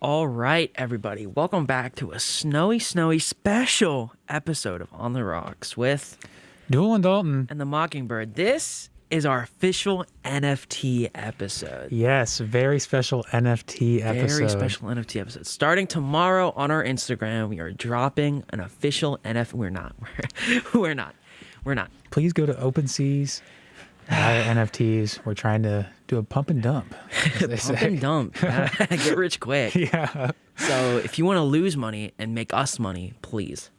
All right, everybody. Welcome back to a snowy special episode of On The Rocks with Duel and Dalton. and the Mockingbird. This is our official NFT episode. Yes, very special NFT episode. Very special NFT episode. Starting tomorrow on our Instagram, we are dropping an official NFT. We're not. We're not. Please go to OpenSeas, Our NFTs. We're trying to do a pump and dump. Pump and dump. Get rich quick. Yeah. So if you want to lose money and make us money, please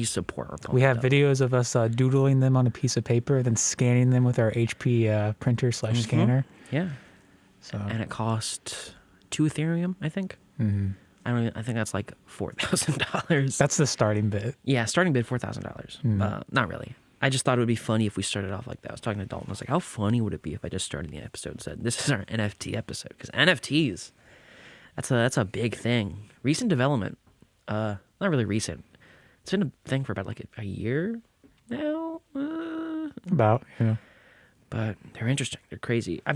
support our pump. We have videos of us doodling them on a piece of paper, then scanning them with our HP printer / scanner. Yeah. So And it cost 2 Ethereum, I think. I think that's like $4,000. that's the starting bit. Yeah, starting bid $4,000. Not really. I just thought it would be funny if we started off like that. I was talking to Dalton. I was like, how funny would it be if I just started the episode and said, this is our NFT episode? Because NFTs, that's a big thing. Recent development. Not really recent. It's been a thing for about like a year now. About, But they're interesting. They're crazy. I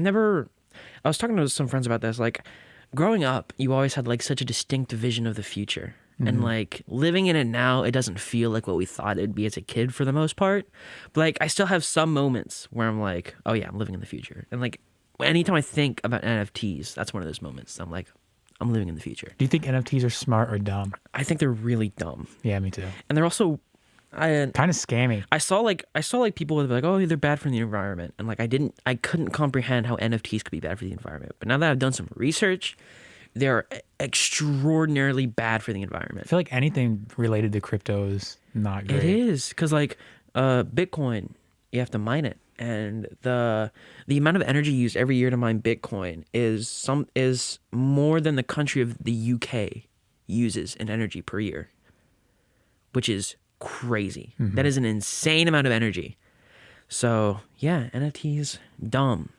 was talking to some friends about this. Like, growing up, you always had like such a distinct vision of the future. And like living in it now, it doesn't feel like what we thought it'd be as a kid for the most part. But like, I still have some moments where I'm like, oh yeah, I'm living in the future. And like, anytime I think about NFTs, that's one of those moments. I'm like, I'm living in the future. Do you think NFTs are smart or dumb? I think they're really dumb. Yeah, me too. And they're also Kind of scammy. I saw like people would be like, oh, they're bad for the environment, and like I couldn't comprehend how NFTs could be bad for the environment. But now that I've done some research, they're extraordinarily bad for the environment. I feel like anything related to crypto is not great. It is, because like Bitcoin, you have to mine it, and the amount of energy used every year to mine Bitcoin is more than the country of the UK uses in energy per year, which is crazy. That is an insane amount of energy. So yeah, NFTs, dumb,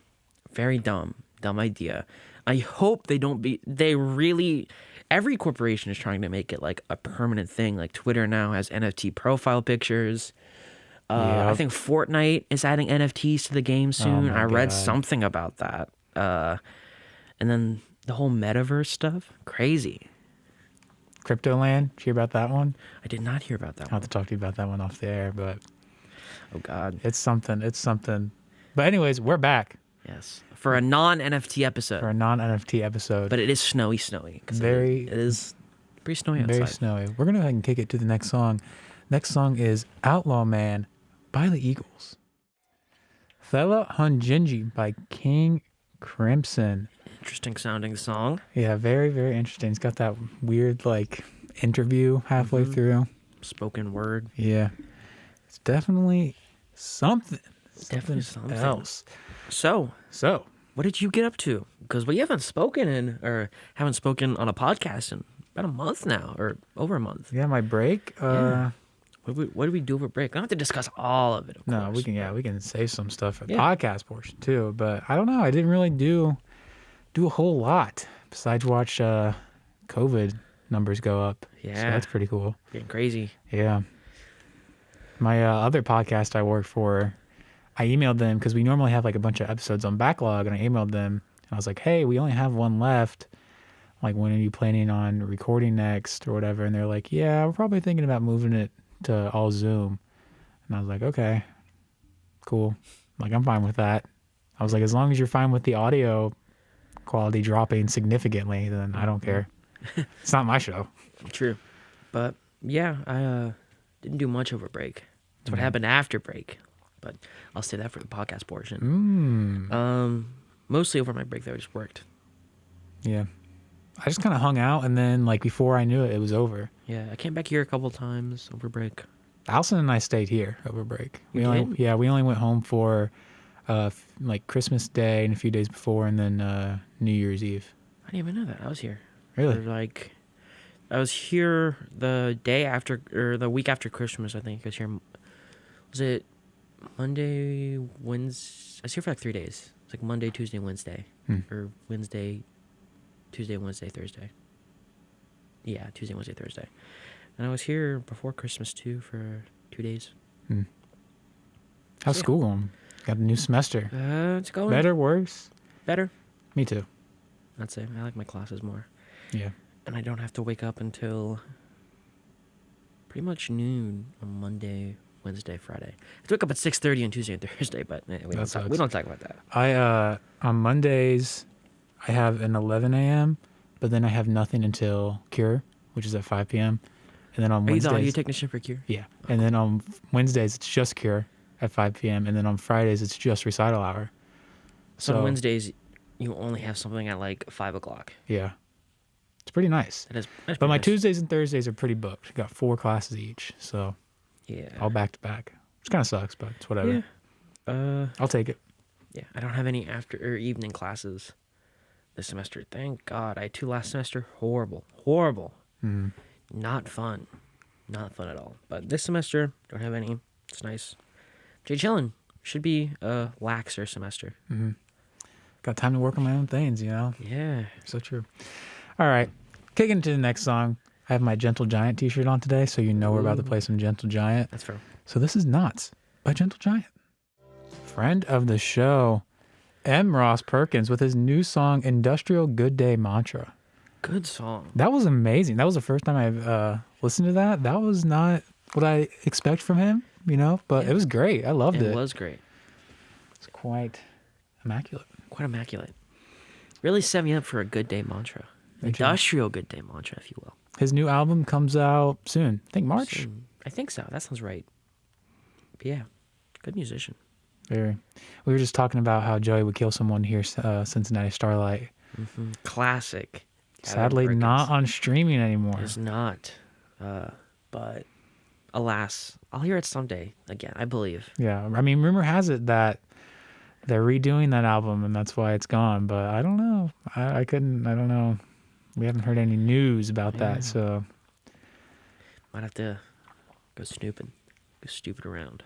very dumb idea. I hope every corporation is trying to make it like a permanent thing. Like Twitter now has NFT profile pictures. I think Fortnite is adding NFTs to the game soon. I read something about that. And then the whole metaverse stuff, crazy. Cryptoland, did you hear about that one? I did not hear about that I'll one. have to talk to you about that one off the air, but Oh God. it's something. But anyways, we're back Yes. For a non-NFT episode. for a non-NFT episode. But it is snowy. 'Cause Very- it is pretty snowy outside. Very snowy. We're going to go ahead and kick it to the next song. Next song is Outlaw Man by the Eagles. Thela Hunjinji by King Crimson. Interesting sounding song. Yeah, very, very interesting. It's got that weird, like, interview halfway through. Spoken word. Yeah. It's definitely something. Definitely something. Else. So, what did you get up to? Because we haven't spoken on a podcast in about a month now, or over a month. Yeah, my break. Yeah. What did we do over break? I don't have to discuss all of it, of No, course. we can save some stuff for the Yeah. podcast portion too. But I don't know. I didn't really do a whole lot besides watch COVID numbers go up. So Yeah. that's pretty cool. Getting crazy. Yeah. My other podcast I work for, I emailed them because we normally have like a bunch of episodes on backlog, and I emailed them and I was like, hey, we only have one left. Like, when are you planning on recording next or whatever? And they're like, yeah, we're probably thinking about moving it to all Zoom. And I was like, okay, cool. Like, I'm fine with that. I was like, as long as you're fine with the audio quality dropping significantly, then I don't care. It's not my show. True. But yeah, I didn't do much over break. That's what happened after break. But I'll say that for the podcast portion. Mostly over my break, though, I just worked. Yeah. I just kind of hung out, and then, like, before I knew it, it was over. Yeah, I came back here a couple times over break. Allison and I stayed here over break. We did? We only went home for like Christmas Day and a few days before, and then New Year's Eve. I didn't even know that. I was here. Really? I was here the day after, or the week after Christmas, I think. I was here. Was it Monday, Wednesday? I was here for like 3 days. It's like Monday, Tuesday, Wednesday. Or Wednesday, Tuesday, Wednesday, Thursday. Yeah, Tuesday, Wednesday, Thursday. And I was here before Christmas, too, for 2 days. How's school going? Got a new semester. It's going Better, worse? better. Me too. I'd say I like my classes more. Yeah. and I don't have to wake up until pretty much noon on Monday, Wednesday, Friday. I have to wake up at 6:30 on Tuesday and Thursday, but we don't talk about that. I on Mondays I have an 11 a.m., but then I have nothing until Cure, which is at 5 p.m. And then on Are you the audio Wednesdays, technician for Cure? yeah. And then on Wednesdays it's just Cure at 5 p.m. And then on Fridays it's just recital hour. So on Wednesdays, you only have something at like 5 o'clock. Yeah, it's pretty nice. That's But pretty my nice. Tuesdays and Thursdays are pretty booked. Got 4 classes each, so Yeah. all back to back. Which kind of sucks, but it's whatever. Yeah. I'll take it. Yeah. I don't have any after or evening classes this semester. Thank God. I had 2 last semester. Horrible. Mm. Not fun. Not fun at all. But this semester, don't have any. It's nice. Jay chillin'. Should be a laxer semester. Mm-hmm. Got time to work on my own things, you know? Yeah. So true. All right. Kicking into the next song. I have my Gentle Giant t-shirt on today, so you know we're about to play some Gentle Giant. That's fair. So this is Knots by Gentle Giant. Friend of the show, M. Ross Perkins, with his new song, Industrial Good Day Mantra. Good song. That was amazing. That was the first time I've listened to that. That was not what I expect from him, you know, but Yeah. it was great. I loved it. It was great. It's quite immaculate. Quite immaculate. Really set me up for a good day mantra. Me too. Industrial good day mantra, if you will. His new album comes out soon. I think March. Soon. I think so. That sounds right. But yeah, good musician. Very. We were just talking about how Joey would kill someone here, Cincinnati Starlight. Mm-hmm. Classic. Sadly, Perkins. not on streaming anymore. It's not. But alas, I'll hear it someday again, I believe. Yeah, I mean, rumor has it that they're redoing that album, and that's why it's gone. But I don't know. I don't know. We haven't heard any news about Yeah. that, so Might have to go snooping. Go stupid around.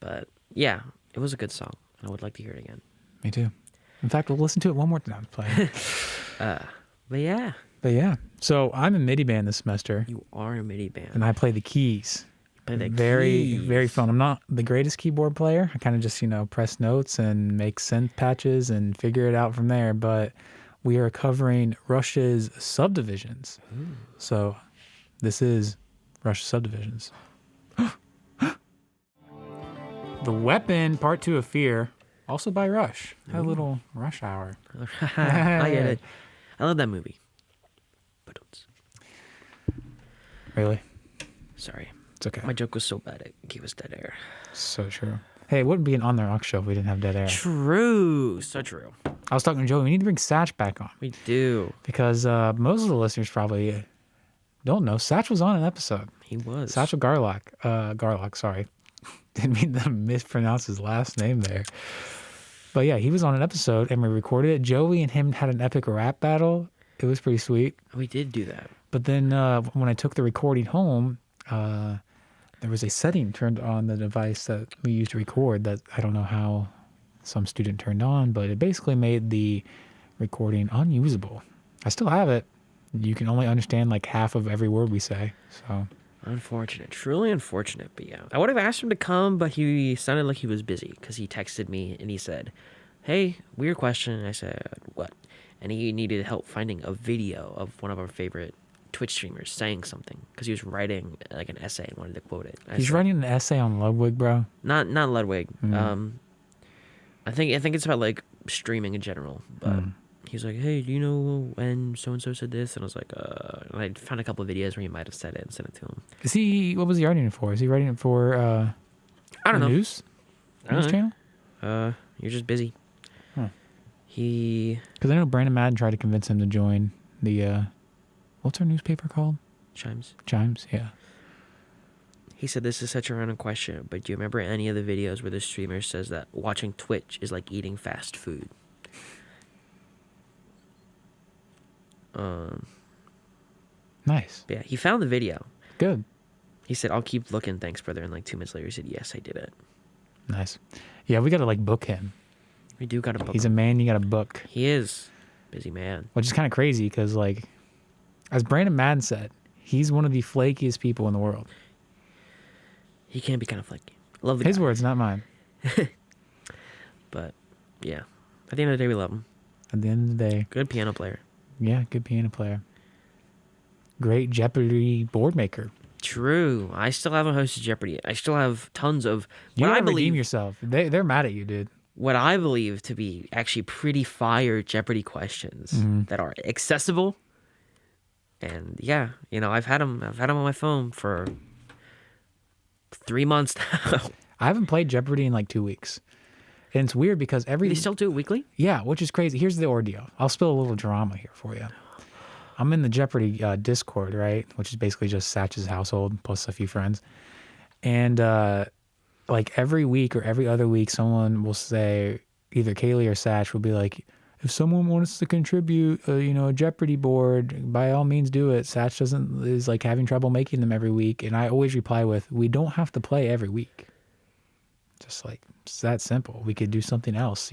But yeah, it was a good song. I would like to hear it again. me too. In fact, we'll listen to it one more time. Play. But yeah, But yeah, so I'm in MIDI band this semester, you are a MIDI band. and I play the keys. Play the Very, keys. very fun. I'm not the greatest keyboard player. I kind of just, press notes and make synth patches and figure it out from there. But we are covering Rush's Subdivisions. So this is Rush's Subdivisions. The Weapon, Part 2 of Fear, also by Rush. Had a little Rush hour. I get it. I love that movie. But Really? sorry, It's okay. my joke was so bad it gave us dead air. So true. Hey, it wouldn't be an On The Rocks show if we didn't have dead air. True, so true. I was talking to Joey. We need to bring Satch back on. We do. Because most of the listeners probably don't know. Satch was on an episode. He was. Satchel Garlock, sorry. Didn't mean to mispronounce his last name there. But yeah, he was on an episode and we recorded it. Joey and him had an epic rap battle. It was pretty sweet. We did do that. But then when I took the recording home, there was a setting turned on the device that we used to record that I don't know how some student turned on, but it basically made the recording unusable. I still have it. You can only understand like half of every word we say. So Unfortunate. Truly unfortunate. But yeah, I would have asked him to come, but he sounded like he was busy because he texted me and he said, "Hey, weird question." And I said, "What?" And he needed help finding a video of one of our favorite Twitch streamers saying something because he was writing like an essay and wanted to quote it. he's writing an essay on Ludwig, bro. Not Ludwig. I think it's about like streaming in general. But he was like, "Hey, do you know when so and so said this?" And I was like, and I found a couple of videos where he might have said it and sent it to him. What was he writing it for? Is he writing it for I don't the know. news? I don't News know. channel? You're just busy. Huh. He Because I know Brandon Madden tried to convince him to join the what's our newspaper called? chimes. Chimes, yeah. He said this is such a random question, but do you remember any of the videos where the streamer says that watching Twitch is like eating fast food? Nice. Yeah, he found the video. Good. He said, "I'll keep looking, thanks, brother." And like 2 minutes later, he said, "Yes, I did it." Nice. Yeah, we gotta like book him. We do got a book. He's a him. man you gotta book. He is busy man. Which is kind of crazy because, like, as Brandon Madden said, he's one of the flakiest people in the world. He can be kind of flaky. Love the His guy. words, not mine. But yeah, at the end of the day, we love him. At the end of the day, Good piano player. yeah, good piano player. great Jeopardy board maker. True. I still haven't hosted Jeopardy. I still have tons of You what I gotta redeem believe yourself. They're mad at you, dude. what I believe to be actually pretty fire Jeopardy questions that are accessible. And yeah, I've had them. I've had them on my phone for 3 months now. I haven't played Jeopardy in like 2 weeks. And it's weird because They still do it weekly? yeah, which is crazy. Here's the ordeal. I'll spill a little drama here for you. I'm in the Jeopardy Discord, right? Which is basically just Satch's household plus a few friends. And like every week or every other week, someone will say, either Kaylee or Satch will be like, if someone wants to contribute, a Jeopardy board, by all means do it. Satch is like having trouble making them every week. And I always reply with, we don't have to play every week. Just like, it's that simple. We could do something else,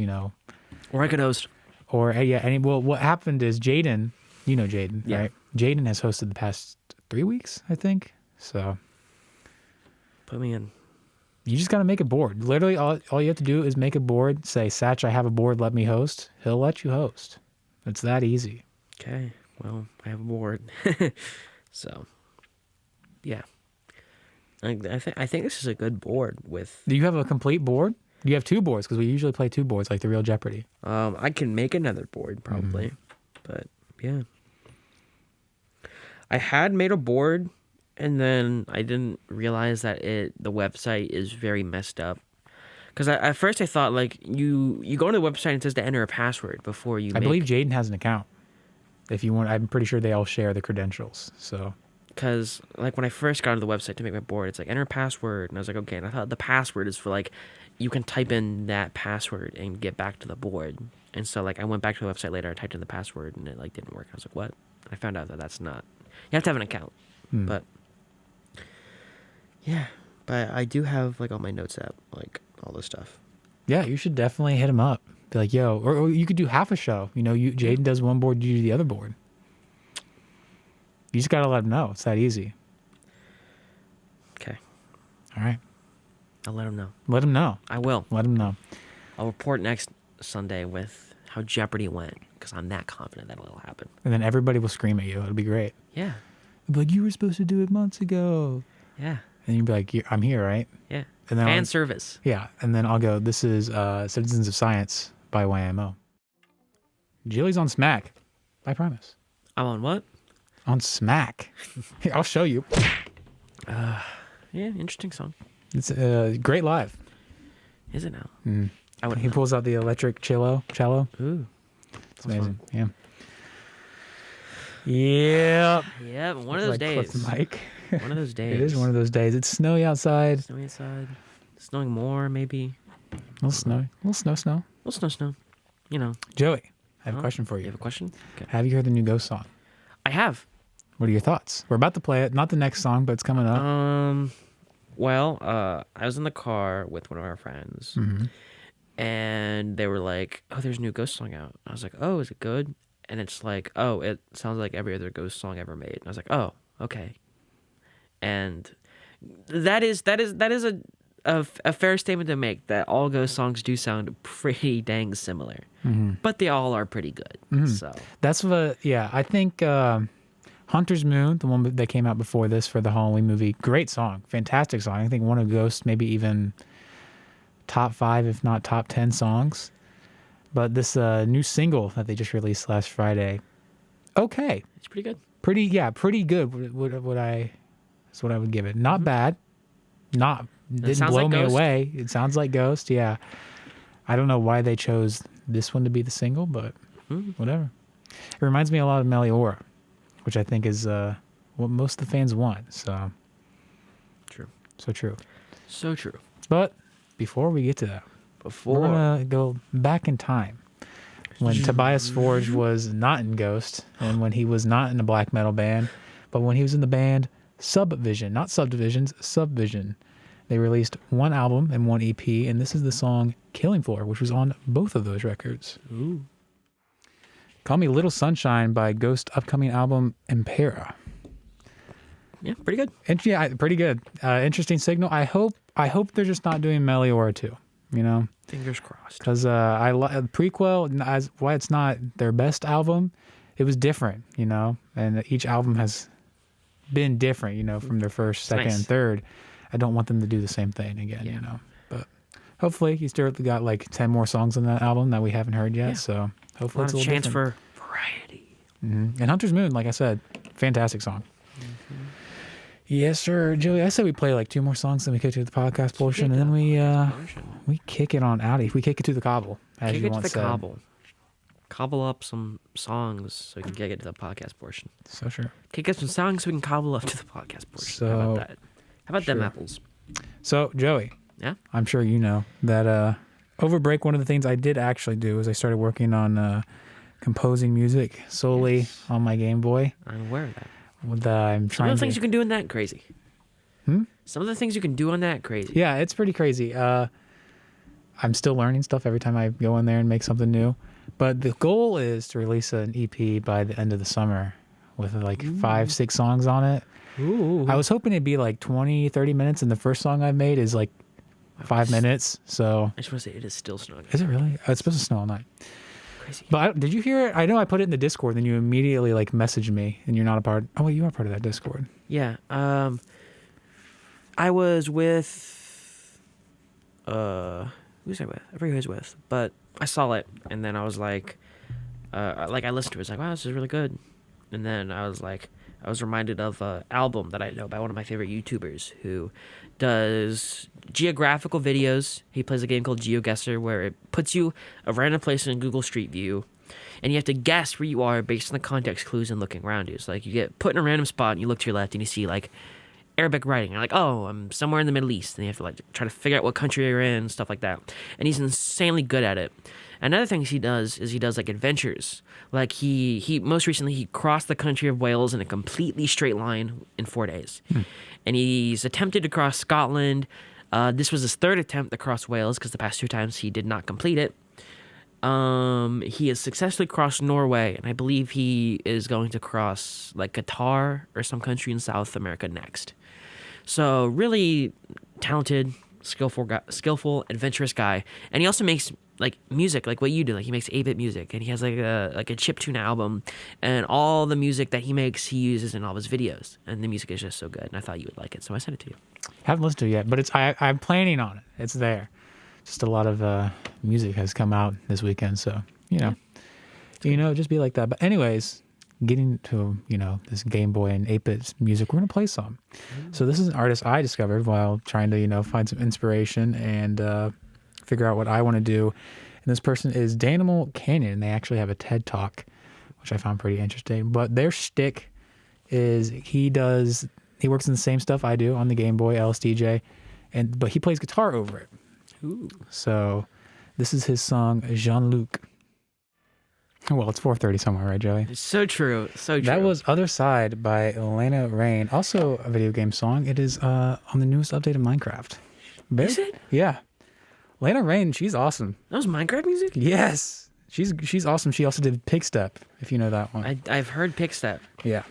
Or I could host. Or, yeah, well, what happened is Jaden, you know Jaden, Yeah. right? Jaden has hosted the past 3 weeks, I think. So Put me in. you just got to make a board. Literally, all you have to do is make a board, say, Satch, I have a board, let me host. He'll let you host. It's that easy. Okay. Well, I have a board. So, yeah. I think this is a good board with... Do you have a complete board? You have 2 boards because we usually play 2 boards like the real Jeopardy. I can make another board probably, but yeah. I had made a board, and then I didn't realize that the website is very messed up. Because at first I thought like you go to the website and it says to enter a password before you. I believe Jaden has an account. If you want, I'm pretty sure they all share the credentials. So. Because like when I first got to the website to make my board, it's like enter a password, and I was like, okay. And I thought the password is for like you can type in that password and get back to the board. And so like I went back to the website later, I typed in the password, and it like didn't work. I was like, what? I found out that that's not. You have to have an account, but yeah. But I do have like all my notes app, like all this stuff. Yeah, you should definitely hit him up. Be like, yo, or you could do half a show. Jaden does one board, you do the other board. You just gotta let him know. It's that easy. Okay. All right. I'll let him know. Let him know. I will. Let him know. I'll report next Sunday with how Jeopardy went, because I'm that confident that it'll happen. And then everybody will scream at you. It'll be great. Yeah. They'll be like, you were supposed to do it months ago. Yeah. And you'll be like, I'm here, right? Yeah. And then Fan service. Yeah. And then I'll go, this is Citizens of Science by YMO. Jilly's on Smack. I promise. I'm on what? On Smack. Here, I'll show you. Yeah, interesting song. It's great live. Is it now? He pulls out the electric cello. Ooh. It's amazing. Yeah. Yeah. Yeah, but one of those days. Clip the mic. One of those days. It is one of those days. It's snowy outside. Snowy outside. Snowing more, maybe. A little snowy. A little snow. A little snow. You know. Joey, I have a question for you. You have a question? Okay. Have you heard the new Ghost song? I have. What are your thoughts? We're about to play it. Not the next song, but it's coming up. Well, I was in the car with one of our friends, and they were like, "Oh, there's a new Ghost song out." I was like, "Oh, is it good?" And it's like, "Oh, it sounds like every other Ghost song ever made." And I was like, "Oh, okay." And that is a fair statement to make, that all Ghost songs do sound pretty dang similar, but they all are pretty good. So That's what, yeah, I think Hunter's Moon, the one that came out before this for the Halloween movie, great song, fantastic song. I think one of Ghost, maybe even top 5, if not top 10 songs. But this new single that they just released last Friday, okay. it's pretty good. Pretty good. That's what I would give it. Not bad. Didn't blow me away. It sounds like Ghost. Yeah. I don't know why they chose this one to be the single, but whatever. It reminds me a lot of Meliora, which I think is what most of the fans want. So True. So true. So true. But before we get to that, we're gonna go back in time when Tobias Forge was not in Ghost, and when he was not in a black metal band, but when he was in the band Subvision, not Subdivisions, Subvision. They released one album and one EP, and this is the song Killing Floor, which was on both of those records. Ooh. Call Me Little Sunshine by Ghost upcoming album Impera. Yeah, pretty good. Yeah, pretty good. Interesting signal. I hope they're just not doing Meliora too, you know? Fingers crossed. Because Prequel, as why it's not their best album, it was different, you know? And each album has been different, from their first, second, nice. and third. I don't want them to do the same thing again, But hopefully he's still got like 10 more songs on that album that we haven't heard yet. Yeah. So A hopefully lot it's of a little chance different. for variety. And Hunter's Moon, like I said, fantastic song. Yes, sir. Joey, I said we play like 2 more songs, then we kick to the podcast portion, and then we kick it on out. We kick it to the cobble, as Kick you it to once the said. cobble. Cobble up some songs so we can get to the podcast portion. So sure. Kick up some songs so we can cobble up to the podcast portion. So, How about that? How about them sure. apples? So, Joey, Yeah? I'm sure you know that over break, one of the things I did actually do is I started working on composing music solely on my Game Boy. I'm aware of that. I'm Some trying of the to. things you can do in that, crazy. Some of the things you can do on that, crazy. Yeah, it's pretty crazy. I'm still learning stuff every time I go in there and make something new. But the goal is to release an EP by the end of the summer with like 5, 6 songs on it. Ooh. I was hoping it'd be like 20, 30 minutes, and the first song I made is like 5 minutes. So I just want to say it is still snowing. is it really? Oh, it's supposed to snow all night. Crazy. But did you hear it? I know I put it in the Discord, then you immediately like messaged me, and you're not a part. Oh, wait, you are part of that Discord. Yeah. I was with who's I with? I forget who I was with, but I saw it and then I was like I listened to it. I was like, wow, this is really good. And then I was reminded of an album that I know by one of my favorite YouTubers who does geographical videos. He plays a game called GeoGuessr where it puts you a random place in Google Street View and you have to guess where you are based on the context clues and looking around you. So like you get put in a random spot and you look to your left and you see like Arabic writing. You're like, oh, I'm somewhere in the Middle East. And you have to like try to figure out what country you're in, stuff like that. And he's insanely good at it. Another thing he does is he does like adventures. Like he most recently he crossed the country of Wales in a completely straight line in 4 days. And he's attempted to cross Scotland. This was his 3rd attempt to cross Wales because the past 2 times he did not complete it. He has successfully crossed Norway, and I believe he is going to cross like Qatar or some country in South America next. So really talented, skillful, adventurous guy, and he also makes like music, like what you do. Like he makes 8-bit music, and he has like a chiptune album, and all the music that he makes, he uses in all of his videos, and the music is just so good. And I thought you would like it, so I sent it to you. Haven't listened to it yet, but I'm planning on it. It's there. Just a lot of music has come out this weekend, so just be like that. But anyways, getting to this Game Boy and 8-bit music, we're gonna play some. So this is an artist I discovered while trying to find some inspiration and figure out what I want to do. And this person is Danimal Canyon, and they actually have a TED Talk, which I found pretty interesting. But their shtick is he works in the same stuff I do on the Game Boy LSDJ, but he plays guitar over it. Ooh. So this is his song Jean-Luc. Well, it's 4:30 somewhere, right, Joey? It's so true. So true. That was Other Side by Elena Rain, also a video game song. It is on the newest update of Minecraft. Is it? Yeah. Elena Rain, she's awesome. That was Minecraft music? Yes. She's awesome. She also did Pigstep, if you know that one. I've heard Pickstep, Yeah.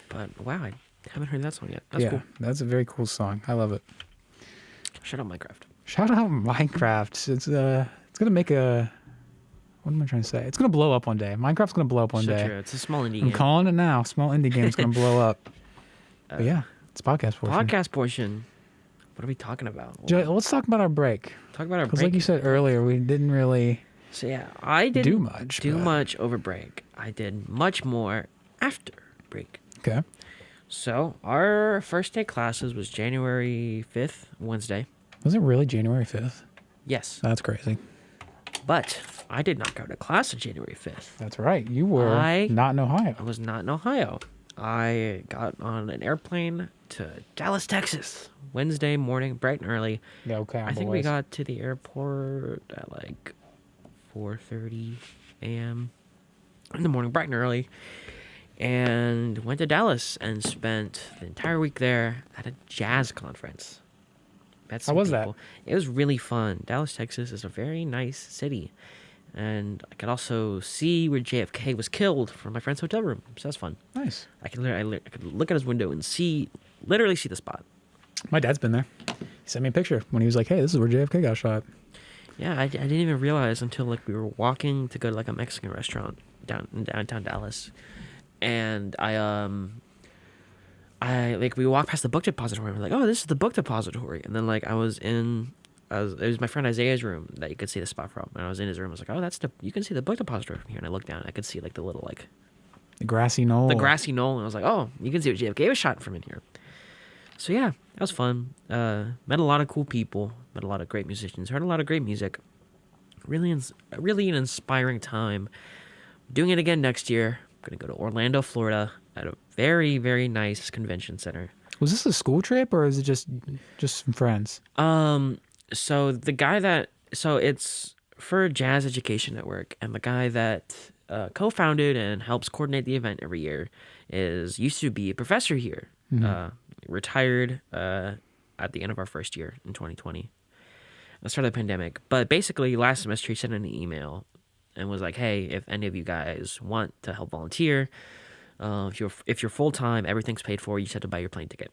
but wow, I haven't heard that song yet. That's cool. That's a very cool song. I love it. Shout out Minecraft. Shout out Minecraft. It's gonna make what am I trying to say? It's gonna blow up one day. Minecraft's gonna blow up one So day. true. It's a small indie I'm game. calling it now. Small indie game is gonna blow up. But yeah, it's podcast portion. Podcast portion. What are we talking about? Joey, let's talk about our break. Talk about our Because break. like you said earlier, we didn't really So yeah, I didn't do much. do but- much over break. I did much more after break. Okay. So our first day classes was January 5th, Wednesday. Was it really January 5th? Yes, That's crazy. but I did not go to class on January 5th. That's right. You were I- not in Ohio. I was not in Ohio. I got on an airplane to Dallas, Texas, Wednesday morning, bright and early. Yeah, okay. I think we got to the airport at like 4:30 a.m. in the morning, bright and early, and went to Dallas and spent the entire week there at a jazz conference. Met some How was that? people. It was really fun. Dallas, Texas is a very nice city, and I could also see where JFK was killed from my friend's hotel room, so that's fun. Nice. I could look at his window and literally see the spot. My dad's been there. He sent me a picture when he was like, "Hey, this is where JFK got shot." Yeah, I didn't even realize until like we were walking to go to like a Mexican restaurant down in downtown Dallas, and I we walked past the book depository. We're like, oh, this is the book depository. And then like it was my friend Isaiah's room that you could see the spot from. And I was in his room. I was like, oh, you can see the book depository from here. And I looked down and I could see like the little like The grassy knoll. the grassy knoll. And I was like, oh, you can see what JFK was shot from in here. So yeah, that was fun. Met a lot of cool people. Met a lot of great musicians. Heard a lot of great music. Really an inspiring time. Doing it again next year. I'm gonna go to Orlando, Florida, at a very, very nice convention center. Was this a school trip or is it just some friends? So it's for Jazz Education Network, and the guy that co-founded and helps coordinate the event every year used to be a professor here. Retired at the end of our first year in 2020, the start of the pandemic. But basically, last semester he sent an email and was like, "Hey, if any of you guys want to help volunteer, if you're full time, everything's paid for. You just have to buy your plane ticket."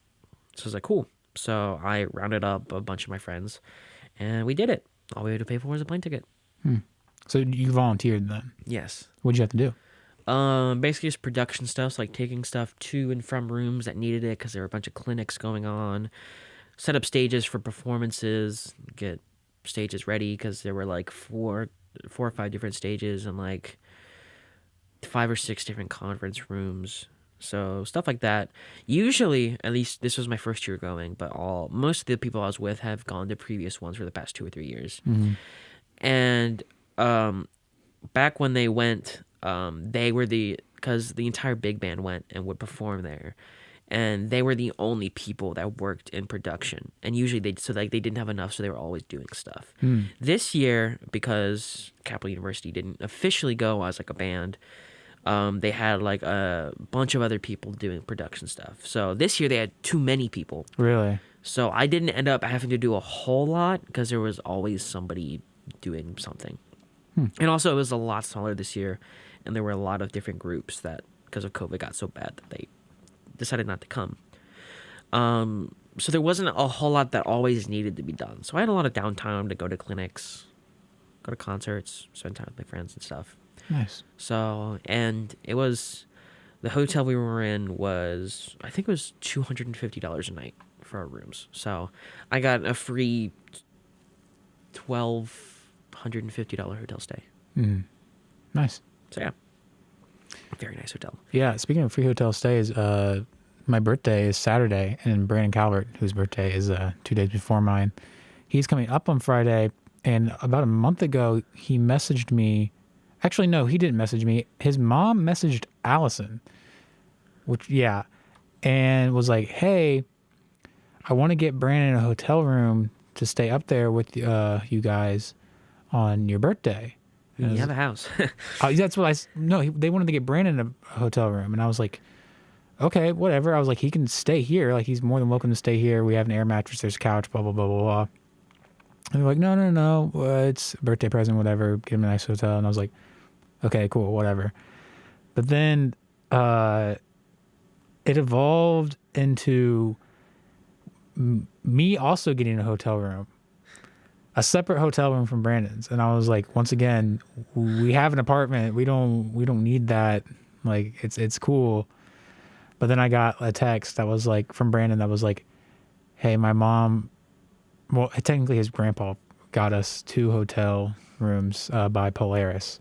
So I was like, "Cool." So I rounded up a bunch of my friends, and we did it. All we had to pay for was a plane ticket. So you volunteered then? Yes. What'd you have to do? Basically just production stuff, so like taking stuff to and from rooms that needed it because there were a bunch of clinics going on, set up stages for performances, get stages ready because there were like four or five different stages and like 5 or 6 different conference rooms. So stuff like that. Usually, at least this was my first year going, but most of the people I was with have gone to previous ones for the past 2 or 3 years. And back when they went, they were because the entire big band went and would perform there, and they were the only people that worked in production. And usually they didn't have enough, so they were always doing stuff. This year, because Capital University didn't officially go as like a band, they had like a bunch of other people doing production stuff. So this year they had too many people. Really? So I didn't end up having to do a whole lot because there was always somebody doing something. And also it was a lot smaller this year, and there were a lot of different groups that, because of COVID, got so bad that they decided not to come. So there wasn't a whole lot that always needed to be done. So I had a lot of downtime to go to clinics, go to concerts, spend time with my friends and stuff. Nice. So, and the hotel we were in was, I think it was $250 a night for our rooms. So I got a free $1,250 hotel stay. Nice. So yeah, very nice hotel. Yeah, speaking of free hotel stays, my birthday is Saturday, and Brandon Calvert, whose birthday is 2 days before mine, he's coming up on Friday, and about a month ago, he messaged me. Actually, no, he didn't message me. His mom messaged Allison, and was like, hey, I want to get Brandon a hotel room to stay up there with you guys on your birthday. You have a house. That's what they wanted to get Brandon a hotel room, and I was like, okay, whatever. I was like, he can stay here. Like, he's more than welcome to stay here. We have an air mattress. There's a couch, blah, blah, blah, blah, blah. And they're like, no. It's a birthday present, whatever. Get him a nice hotel. And I was like, okay, cool, whatever. But then it evolved into me also getting a hotel room, a separate hotel room from Brandon's. And I was like, once again, we have an apartment. We don't need that. Like, it's cool. But then I got a text that was like from Brandon that was like, hey, my mom, well, technically his grandpa got us 2 hotel rooms by Polaris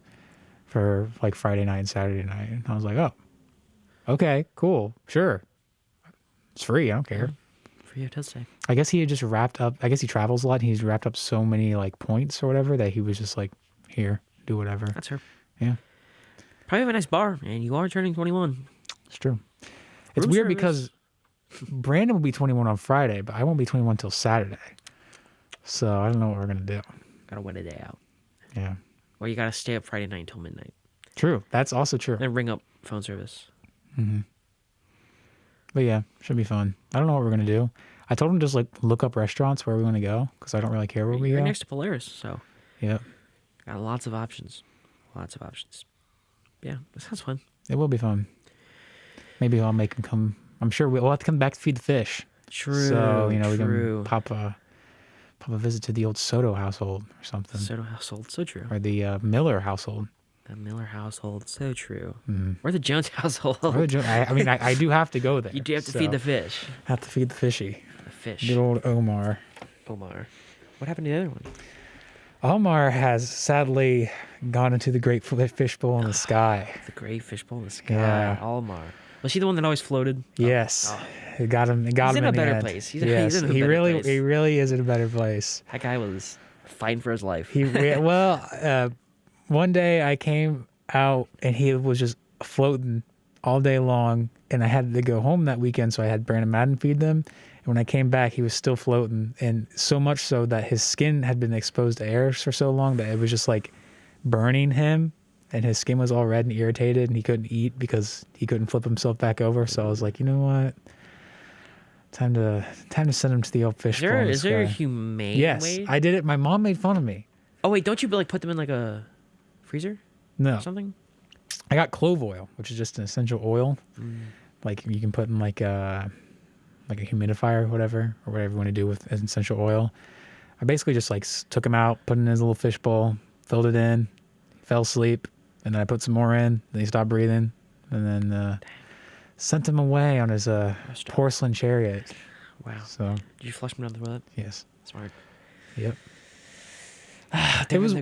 for like Friday night and Saturday night. And I was like, oh, okay, cool, sure. It's free. I don't care. Free hotel stay. I guess he had just wrapped up. I guess he travels a lot. And he's wrapped up so many like points or whatever that he was just like, here, do whatever. That's her. Yeah. Probably have a nice bar, and you are turning 21. It's true. It's weird because Brandon will be 21 on Friday, but I won't be 21 till Saturday. So I don't know what we're going to do. Gotta wait a day out. Yeah. Or you gotta stay up Friday night until midnight. True. That's also true. And ring up phone service. But yeah, should be fun. I don't know what we're going to do. I told him just like look up restaurants where we want to go because I don't really care where we You're go. next to Polaris, so yeah. Got lots of options. Yeah, that sounds fun. It will be fun. Maybe I'll make him come. I'm sure we'll have to come back to feed the fish. True. So, we can pop a visit to the old Soto household or something. Soto household, so true. Or the Miller household. The Miller household, so true. Or the Jones household. I mean, I do have to go there. You do have to feed the fish. Have to feed the fishy. The fish. Good old Omar. Omar. What happened to the other one? Omar has sadly gone into the great fishbowl in the sky. The great fishbowl in the sky. Yeah. Omar. Was he the one that always floated? Yes. It got him. It got He's him in a the better end. place. He's yes. in a he better really, place. he really is in a better place. That guy was fighting for his life. One day I came out and he was just floating all day long, and I had to go home that weekend, so I had Brandon Madden feed them. And when I came back, he was still floating, and so much so that his skin had been exposed to air for so long that it was just like burning him, and his skin was all red and irritated, and he couldn't eat because he couldn't flip himself back over. So I was like, you know what? Time to send him to the old fish bowl. Is there a humane way? Yes, I did it. My mom made fun of me. Oh wait, don't you like put them in like a freezer No, or something? I got clove oil, which is just an essential oil. Like you can put in like a humidifier or whatever you want to do with an essential oil. I basically just like took him out, put it in his little fish bowl, filled it in, fell asleep, and then I put some more in. Then he stopped breathing, and then sent him away on his porcelain chariot. Wow. So Did you flush him down the toilet? yes, Smart. yep. It was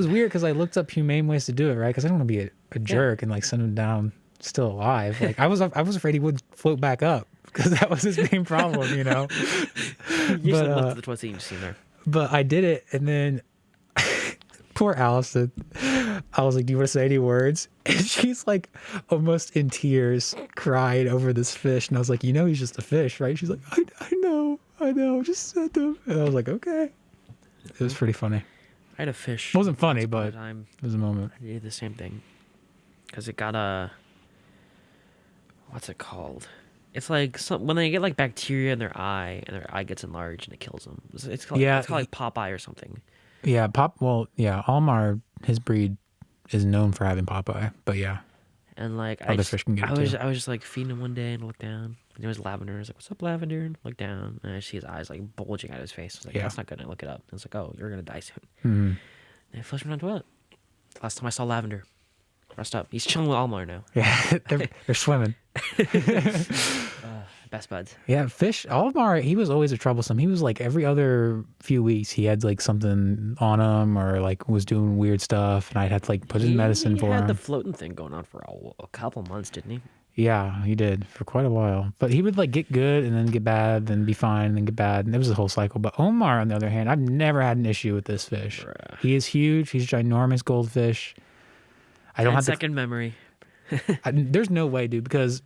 weird because I looked up humane ways to do it, right? Because I don't want to be a jerk and like send him down still alive. Like I was afraid he would float back up because that was his main problem, you know. You should have looked at the toilet seat you seen there. But I did it, and then poor Allison. I was like, "Do you want to say any words?" And she's like, almost in tears, crying over this fish. And I was like, "You know, he's just a fish, right?" She's like, "I know, just send him." And I was like, "Okay." It was pretty funny. I had a fish. It wasn't funny, but it time was a moment. I did the same thing because it got a what's it called? It's like when they get like bacteria in their eye and their eye gets enlarged and it kills them. It's called like Popeye or something. Yeah, Omar, his breed is known for having Popeye, but yeah. And like other fish can get it too. I was just like feeding him one day and looked down. And it was Lavender. I was like, "What's up, Lavender?" And looked down and I see his eyes like bulging out of his face. I was like, "That's not good." And I look it up. And it's like, "Oh, you're gonna die soon." And I flushed him down the toilet. Last time I saw Lavender. Rest up. He's chilling with Omar now. Yeah, they're swimming. Best buds. Yeah, fish. Omar, he was always a troublesome. He was like every other few weeks he had like something on him or like was doing weird stuff, and I'd have to like put in medicine for him. He had the floating thing going on for a couple months, didn't he? Yeah, he did for quite a while. But he would like get good and then get bad, then be fine, and then get bad, and it was a whole cycle. But Omar, on the other hand, I've never had an issue with this fish. Bruh. He is huge. He's a ginormous goldfish. I don't have second memory. There's no way, dude, because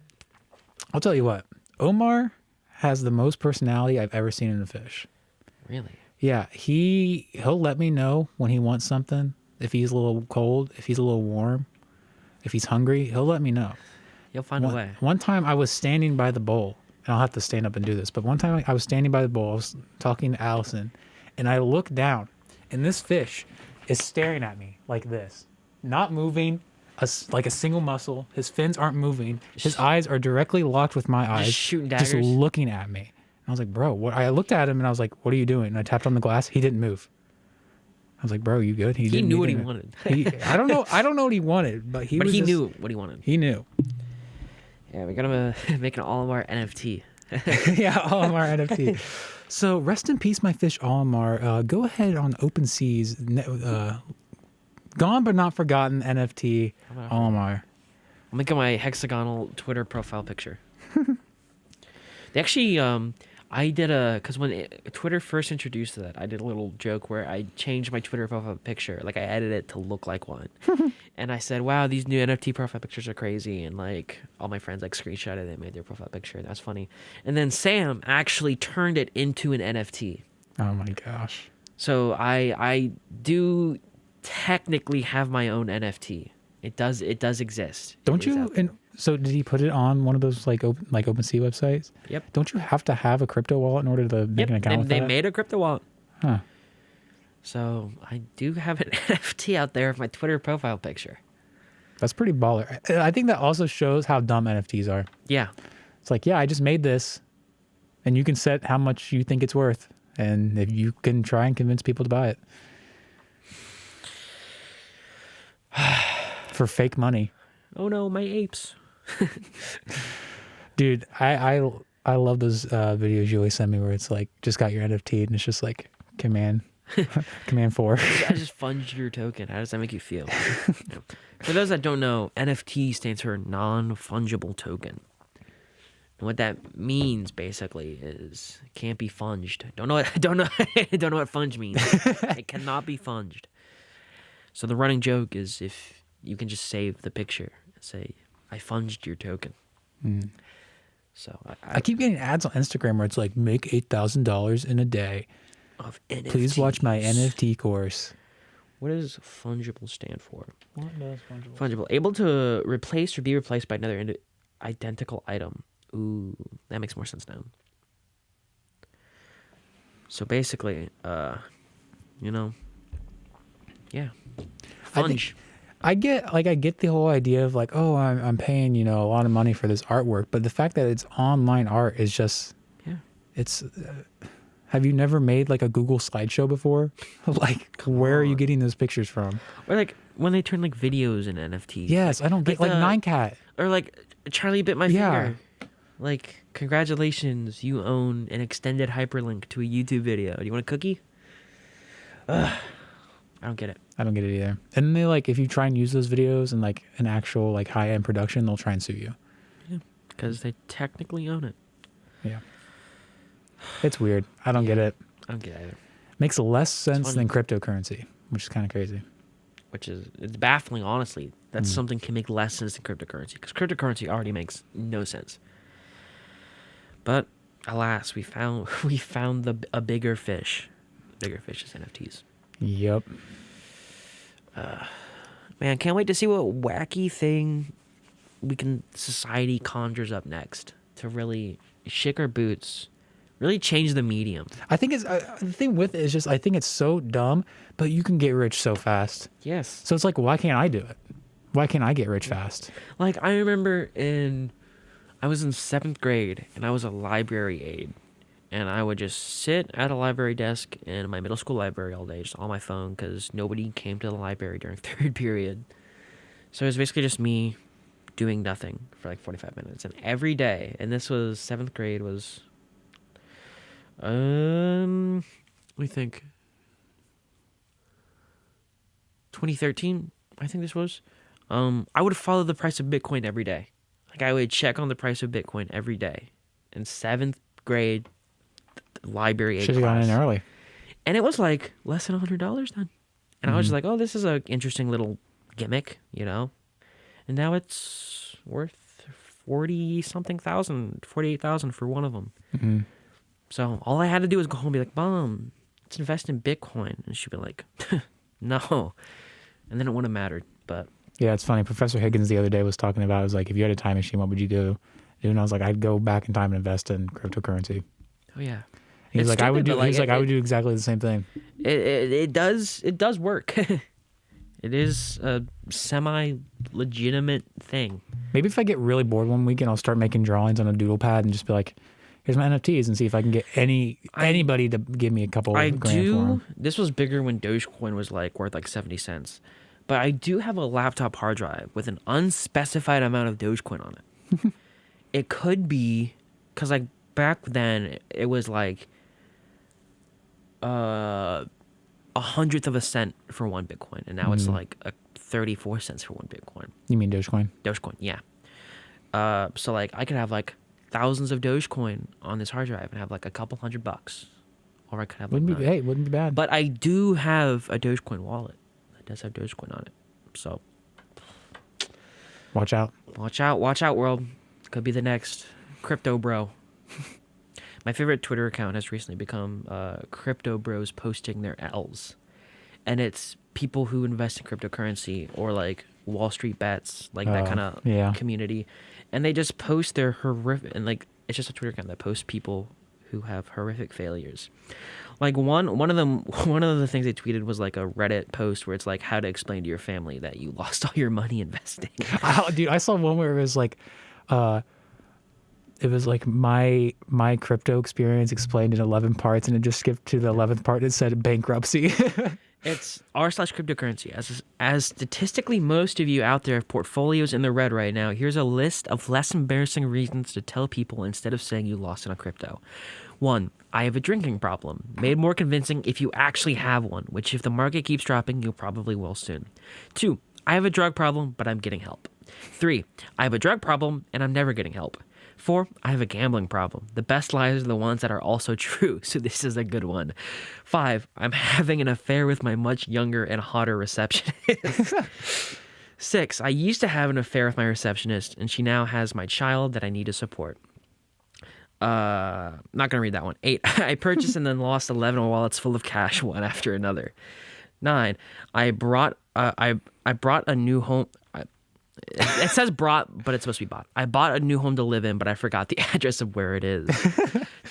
I'll tell you what. Omar has the most personality I've ever seen in a fish. Really? Yeah, he'll let me know when he wants something. If he's a little cold, if he's a little warm, if he's hungry, he'll let me know. You'll find a way. One time I was standing by the bowl, and I'll have to stand up and do this, but one time I was standing by the bowl, I was talking to Allison, and I looked down, and this fish is staring at me like this, not moving, like a single muscle. His fins aren't moving. His eyes are directly locked with my eyes, just shooting daggers, just looking at me. And I was like, "Bro, what?" I looked at him and I was like, "What are you doing?" And I tapped on the glass. He didn't move. I was like, "Bro, you good?" He knew what he wanted. I don't know what he wanted, but he knew what he wanted. He knew. Yeah, we gotta make an Our NFT. Yeah, Omar NFT. So rest in peace, my fish, Omar. Go ahead on OpenSea's gone but not forgotten NFT, Omar. I'll make my hexagonal Twitter profile picture. They actually, I did because when Twitter first introduced that, I did a little joke where I changed my Twitter profile picture. Like I edited it to look like one. And I said, "Wow, these new NFT profile pictures are crazy." And like all my friends like screenshotted it, made their profile picture. That's funny. And then Sam actually turned it into an NFT. Oh my gosh. So I do technically have my own NFT. It does exist. Don't you? And so did he put it on one of those like OpenSea websites? Yep. Don't you have to have a crypto wallet in order to make an account with they that? made a crypto wallet. Huh. So I do have an NFT out there of my Twitter profile picture. That's pretty baller. I think that also shows how dumb NFTs are. Yeah. It's like, yeah, I just made this, and you can set how much you think it's worth, and if you can try and convince people to buy it. for fake money. Oh no, my apes. Dude, I love those videos you always send me where it's like just got your NFT and it's just like command command 4. I just funged your token. How does that make you feel? Yeah. For those that don't know, NFT stands for non-fungible token. And what that means basically is it can't be funged. Don't know what don't know don't know what funge means. It cannot be funged. So the running joke is if you can just save the picture and say, I funged your token. So I keep getting ads on Instagram where it's like make $8,000 in a day. Of NFTs. Please watch my NFT course. What does fungible stand for? What does fungible? Fungible. Able to replace or be replaced by another identical item. Ooh, that makes more sense now. So basically, yeah. Funge. I get the whole idea of like, oh, I'm paying, a lot of money for this artwork, but the fact that it's online art is just, it's. Have you never made like a Google slideshow before? Like, where are you getting those pictures from? Or like when they turn like videos into NFTs. Yes, I don't get like Nine Cat. Or like Charlie bit my finger. Like, congratulations, you own an extended hyperlink to a YouTube video. Do you want a cookie? Ugh, I don't get it. I don't get it either. And they like, if you try and use those videos in like an actual like high-end production, they'll try and sue you. Yeah, because they technically own it. Yeah. It's weird. I don't get it. I don't get it either. Makes less sense than cryptocurrency, which is kind of crazy. It's baffling, honestly. That something can make less sense than cryptocurrency, because cryptocurrency already makes no sense. But alas, we found a bigger fish. The bigger fish is NFTs. Yep. Man, can't wait to see what wacky thing society conjures up next to really shake our boots, really change the medium. I think it's the thing with it is just I think it's so dumb, but you can get rich so fast. Yes. So it's like, why can't I do it? Why can't I get rich fast? Like, I remember I was in 7th grade and I was a library aide, and I would just sit at a library desk in my middle school library all day, just on my phone, because nobody came to the library during 3rd period. So it was basically just me doing nothing for like 45 minutes, and every day, and this was 7th grade was, let me think, 2013, I think this was. I would follow the price of Bitcoin every day. Like, I would check on the price of Bitcoin every day. In 7th grade, library Should have gone in early. And it was like less than $100 then. And I was just like, oh, this is an interesting little gimmick, And now it's worth 40-something thousand, 48,000 for one of them. Mm-hmm. So all I had to do was go home and be like, Mom, let's invest in Bitcoin. And she'd be like, no. And then it wouldn't have mattered. But yeah, it's funny. Professor Higgins the other day was talking about, it was like, if you had a time machine, what would you do? And I was like, I'd go back in time and invest in cryptocurrency. Oh yeah. He's like, I would do exactly the same thing. It does work. It is a semi-legitimate thing. Maybe if I get really bored one weekend, I'll start making drawings on a doodle pad and just be like, here's my NFTs, and see if I can get anybody to give me a couple grand for them. This was bigger when Dogecoin was like worth like 70 cents. But I do have a laptop hard drive with an unspecified amount of Dogecoin on it. It could be, because like back then it was like 1/100th of a cent for one Bitcoin, and now it's like 34 cents for one Bitcoin. You mean Dogecoin? Dogecoin, yeah. So like I could have like thousands of Dogecoin on this hard drive and have like a couple $100, or I could have wouldn't be bad. But I do have a Dogecoin wallet that does have Dogecoin on it. So watch out, world. Could be the next crypto bro. My favorite Twitter account has recently become CryptoBros posting their L's. And it's people who invest in cryptocurrency or like Wall Street bets, like that kind of community. And they just post their horrific, and like it's just a Twitter account that posts people who have horrific failures. Like one of the things they tweeted was like a Reddit post where it's like how to explain to your family that you lost all your money investing. Dude, I saw one where it was like it was like my crypto experience explained in 11 parts, and it just skipped to the 11th part that said bankruptcy. It's r/cryptocurrency. As statistically, most of you out there have portfolios in the red right now. Here's a list of less embarrassing reasons to tell people instead of saying you lost in a crypto. 1. I have a drinking problem. Made more convincing if you actually have one, which if the market keeps dropping, you probably will soon. 2. I have a drug problem, but I'm getting help. 3. I have a drug problem and I'm never getting help. 4. I have a gambling problem. The best lies are the ones that are also true, so this is a good one. 5. I'm having an affair with my much younger and hotter receptionist. 6. I used to have an affair with my receptionist, and she now has my child that I need to support. Not gonna read that one. 8. I purchased and then lost 11 wallets full of cash, one after another. 9. I brought a new home. It says brought, but it's supposed to be bought. I bought a new home to live in, but I forgot the address of where it is.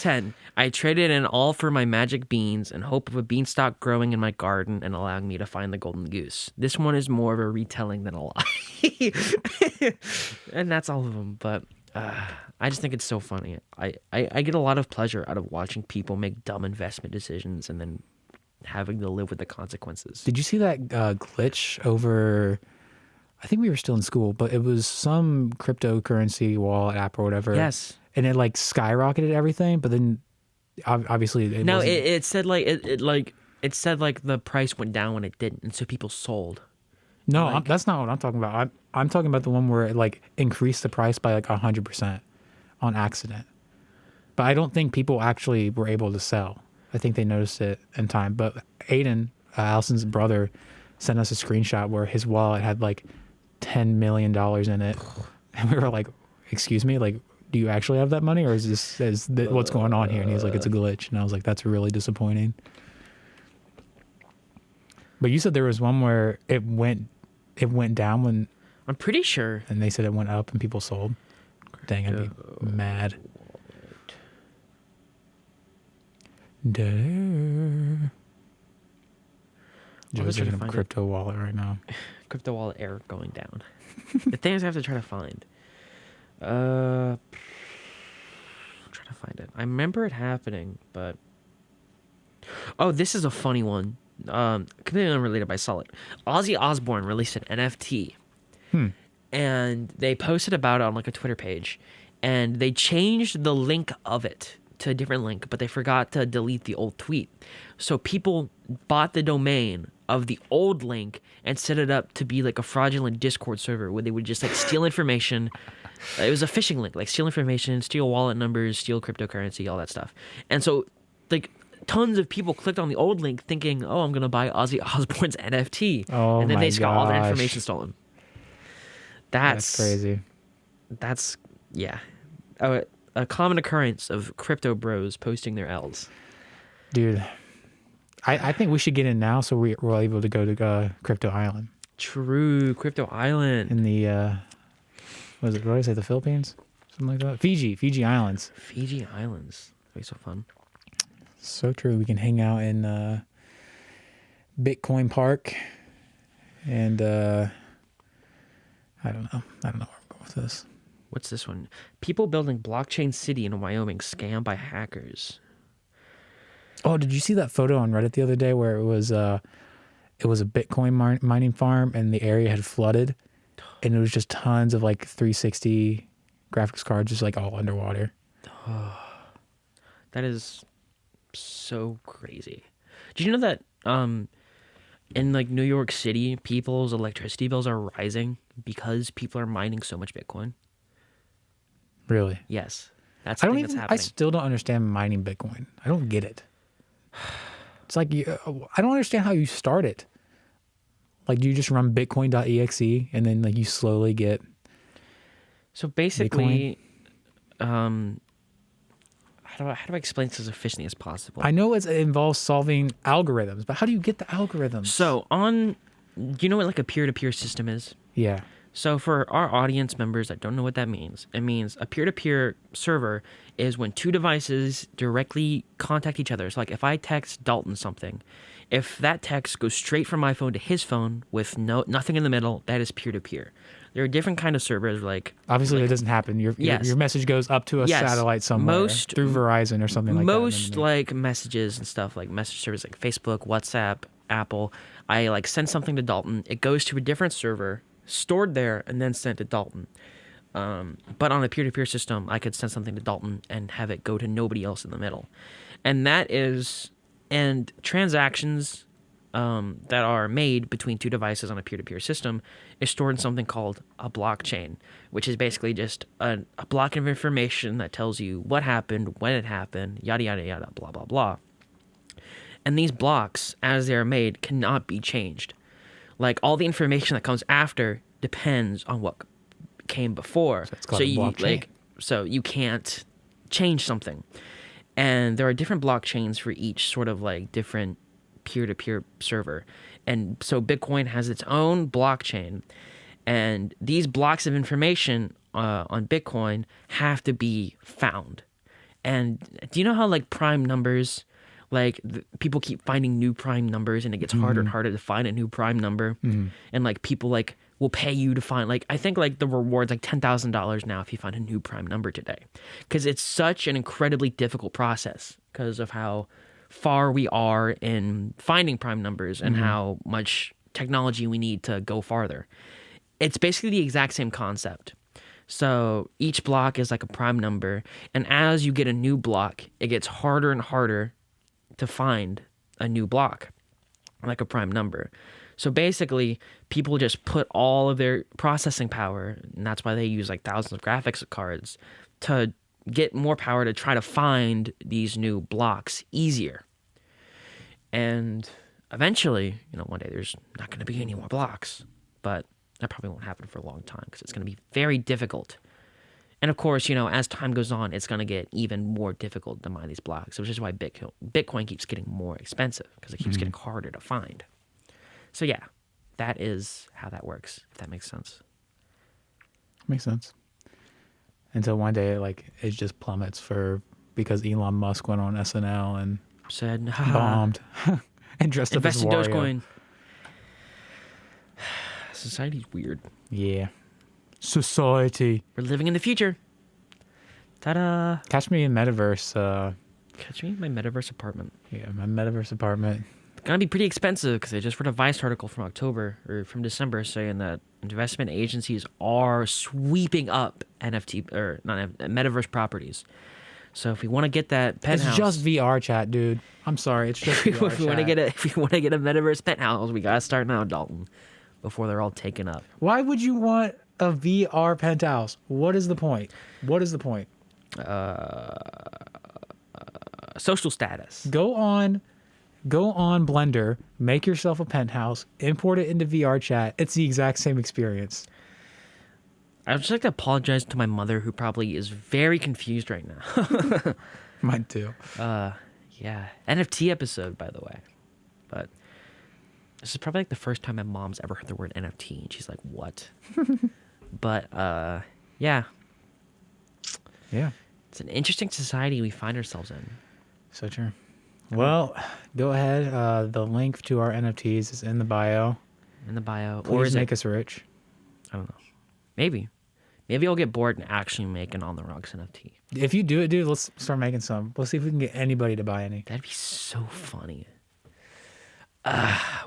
10. I traded in all for my magic beans in hope of a beanstalk growing in my garden and allowing me to find the golden goose. This one is more of a retelling than a lie. And that's all of them, but I just think it's so funny. I get a lot of pleasure out of watching people make dumb investment decisions and then having to live with the consequences. Did you see that glitch over? I think we were still in school, but it was some cryptocurrency wallet app or whatever. Yes. And it like skyrocketed everything, but then obviously it said it said like the price went down when it didn't, and so people sold. No, that's not what I'm talking about. I'm talking about the one where it like increased the price by like 100% on accident. But I don't think people actually were able to sell. I think they noticed it in time. But Aiden, Allison's brother, sent us a screenshot where his wallet had like $10 million in it. And we were like, excuse me, like, do you actually have that money, or is this what's going on here? And he was like, it's a glitch. And I was like, that's really disappointing. But you said there was one where it went down when, I'm pretty sure. and they said it went up and people sold. Dang, I'd be mad. Joe's in a crypto wallet right now. Crypto wallet error going down. The things I have to try to find. Try to find it. I remember it happening, but oh, this is a funny one. Completely unrelated, but I saw it. Ozzy Osbourne released an NFT, and they posted about it on like a Twitter page, and they changed the link of it to a different link, but they forgot to delete the old tweet. So people bought the domain of the old link and set it up to be like a fraudulent Discord server where they would just like steal information. It was a phishing link, like steal information, steal wallet numbers, steal cryptocurrency, all that stuff. And so like tons of people clicked on the old link thinking, oh, I'm going to buy Ozzy Osbourne's NFT. Oh, and then my they just got all their gosh. information stolen. That's crazy. That's, yeah. A common occurrence of CryptoBros posting their Ls. Dude, I think we should get in now so we're able to go to Crypto Island. True, Crypto Island. In the, what did I say, the Philippines? Something like that? Fiji Islands. Fiji Islands. That'd be so fun. So true. We can hang out in Bitcoin Park. And I don't know where I'm going with this. What's this one? People building blockchain city in Wyoming scammed by hackers. Oh, did you see that photo on Reddit the other day where it was a Bitcoin mining farm and the area had flooded, and it was just tons of like 360 graphics cards just like all underwater. That is so crazy. Did you know that in like New York City, people's electricity bills are rising because people are mining so much Bitcoin? Really? Yes. That's the thing that's happening. I still don't understand mining Bitcoin. I don't get it. It's like, I don't understand how you start it. Like, do you just run bitcoin.exe and then like you slowly get So basically, how do I explain this as efficiently as possible? I know it involves solving algorithms, but how do you get the algorithms? So do you know what like a peer-to-peer system is? Yeah. So for our audience members that don't know what that means, it means a peer-to-peer server is when two devices directly contact each other. So like if I text Dalton something, if that text goes straight from my phone to his phone with nothing in the middle, that is peer-to-peer. There are different kind of servers Obviously, that doesn't happen. Yes. Your message goes up to a Yes. satellite somewhere through Verizon or something like that. Most like messages and stuff like message service like Facebook, WhatsApp, Apple. I like send something to Dalton. It goes to a different server, stored there, and then sent to Dalton. But on a peer-to-peer system, I could send something to Dalton and have it go to nobody else in the middle. And transactions that are made between two devices on a peer-to-peer system is stored in something called a blockchain, which is basically just a block of information that tells you what happened, when it happened, yada, yada, yada, blah, blah, blah. And these blocks, as they're made, cannot be changed. Like, all the information that comes after depends on what came before. So it's called a blockchain. So you can't change something. And there are different blockchains for each sort of like different peer-to-peer server. And so Bitcoin has its own blockchain. And these blocks of information on Bitcoin have to be found. And do you know how like prime numbers, like people keep finding new prime numbers and it gets harder and harder to find a new prime number? And like people like will pay you to find, like, I think like the reward's like $10,000 now if you find a new prime number today. Because it's such an incredibly difficult process because of how far we are in finding prime numbers and how much technology we need to go farther. It's basically the exact same concept. So each block is like a prime number, and as you get a new block, it gets harder and harder to find a new block, like a prime number. So basically, people just put all of their processing power, and that's why they use like thousands of graphics cards, to get more power to try to find these new blocks easier. And eventually, one day there's not going to be any more blocks, but that probably won't happen for a long time because it's going to be very difficult. And of course, as time goes on, it's going to get even more difficult to mine these blocks, which is why Bitcoin keeps getting more expensive because it keeps getting harder to find. So yeah, that is how that works, if that makes sense. Makes sense. Until one day, it just plummets because Elon Musk went on SNL and said bombed and dressed up as invest in Wario. Dogecoin. Society's weird. Yeah. Society. We're living in the future. Ta-da! Catch me in Metaverse. Catch me in my Metaverse apartment. Yeah, my Metaverse apartment. It's gonna be pretty expensive because I just read a Vice article from December saying that investment agencies are sweeping up NFT or not Metaverse properties. So if we want to get that penthouse, it's just VR chat, dude. I'm sorry, it's just VR if we want to get a Metaverse penthouse, we gotta start now, Dalton, before they're all taken up. Why would you want a VR penthouse? What is the point? Social status. Go on Blender, make yourself a penthouse, import it into VR chat. It's the exact same experience. I would just like to apologize to my mother, who probably is very confused right now. Mine too. Yeah. NFT episode, by the way. But this is probably like the first time my mom's ever heard the word NFT, and she's like, what? But, yeah. Yeah. It's an interesting society we find ourselves in. So true. Well, go ahead. The link to our NFTs is in the bio. In the bio. Please or is make it, us rich. I don't know. Maybe I'll get bored and actually make an On The Rocks NFT. If you do it, dude, let's start making some. Let's see if we can get anybody to buy any. That'd be so funny.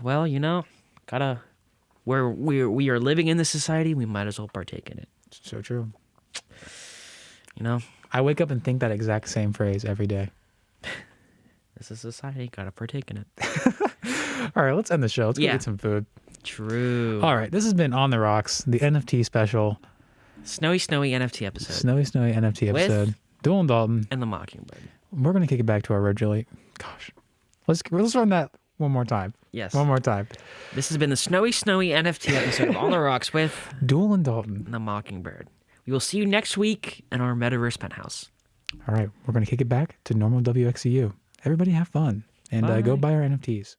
Well, gotta, where we are living in this society, we might as well partake in it. So true. I wake up and think that exact same phrase every day. This is society, gotta partake in it. All right, let's end the show. Let's go get some food. True. All right, this has been On The Rocks, the NFT special. Snowy NFT episode. Snowy NFT episode. With Duel and Dalton. And the Mockingbird. We're going to kick it back to our originally. Gosh. Let's run that one more time. Yes. One more time. This has been the Snowy NFT episode of On The Rocks with Duel and Dalton. And the Mockingbird. We will see you next week in our Metaverse penthouse. All right, we're going to kick it back to normal WXCU. Everybody have fun and go buy our NFTs.